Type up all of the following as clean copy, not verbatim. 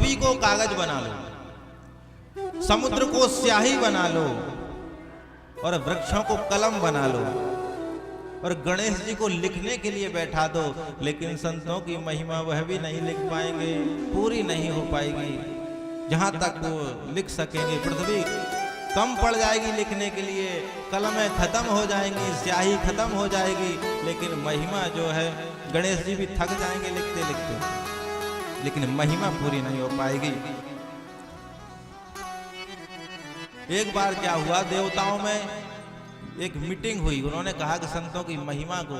पृथ्वी को कागज बना लो, समुद्र को स्याही बना लो और वृक्षों को कलम बना लो और गणेश जी को लिखने के लिए बैठा दो, लेकिन संतों की महिमा वह भी नहीं लिख पाएंगे, पूरी नहीं हो पाएगी। जहां तक वो लिख सकेंगे पृथ्वी कम पड़ जाएगी लिखने के लिए, कलमें खत्म हो जाएंगी, स्याही खत्म हो जाएगी, लेकिन महिमा जो है गणेश जी भी थक जाएंगे लिखते लिखते, लेकिन महिमा पूरी नहीं हो पाएगी। एक बार क्या हुआ, देवताओं में एक मीटिंग हुई। उन्होंने कहा कि संतों की महिमा को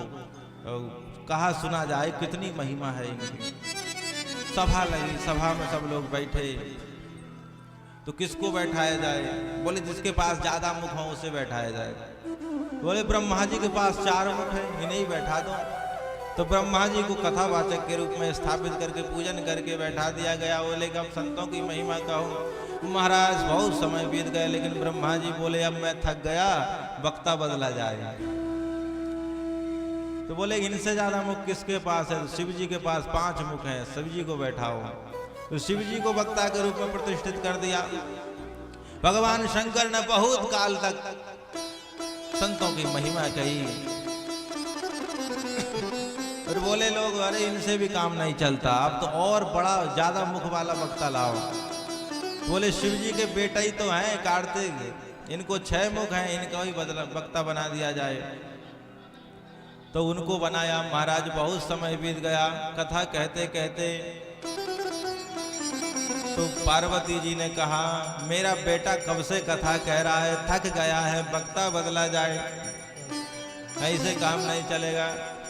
कहा सुना जाए, कितनी महिमा है इनकी। सभा लगी, सभा में सब लोग बैठे, तो किसको बैठाया जाए? बोले जिसके पास ज्यादा मुख हो उसे बैठाया जाए। बोले ब्रह्मा जी के पास 4 मुख है, इन्हें ही बैठा दो। तो ब्रह्मा जी को कथावाचक के रूप में स्थापित करके पूजन करके बैठा दिया गया। बोले कि अब संतों की महिमा कहूँ। महाराज बहुत समय बीत गए, लेकिन ब्रह्मा जी बोले अब मैं थक गया, वक्ता बदला जाए। तो बोले इनसे ज्यादा मुख किसके पास है? तो शिव जी के पास 5 मुख हैं, शिव जी को बैठाओ। तो शिव जी को वक्ता के रूप में प्रतिष्ठित कर दिया। भगवान शंकर ने बहुत काल तक संतों की महिमा कही। फिर बोले लोग अरे इनसे भी काम नहीं चलता, अब तो और बड़ा ज्यादा मुख वाला वक्ता लाओ। बोले शिव जी के बेटा ही तो हैं कार्तिक, इनको 6 मुख हैं, इनका ही वक्ता बना दिया जाए। तो उनको बनाया। महाराज बहुत समय बीत गया, कथा कहते कहते तो पार्वती जी ने कहा मेरा बेटा कब से कथा कह रहा है, थक गया है, वक्ता बदला जाए, ऐसे काम नहीं चलेगा।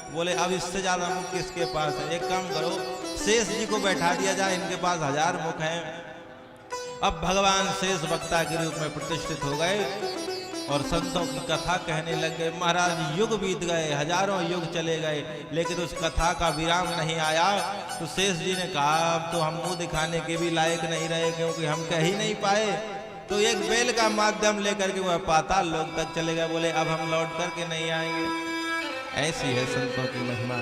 बोले अब इससे ज्यादा मुख किसके पास है? एक काम करो, शेष जी को बैठा दिया जाए, इनके पास 1000 मुख हैं। अब भगवान शेष वक्ता के रूप में प्रतिष्ठित हो गए और संतों की कथा कहने लग गए। महाराज युग बीत गए, हजारों युग चले गए, लेकिन उस कथा का विराम नहीं आया। तो शेष जी ने कहा अब तो हम मुंह दिखाने के भी लायक नहीं रहे, क्योंकि हम कह ही नहीं पाए। तो एक बेल का माध्यम लेकर के वह पाताल लोक तक चले गए। बोले अब हम लौट करके नहीं आएंगे। ऐसी है संतों की महिमा।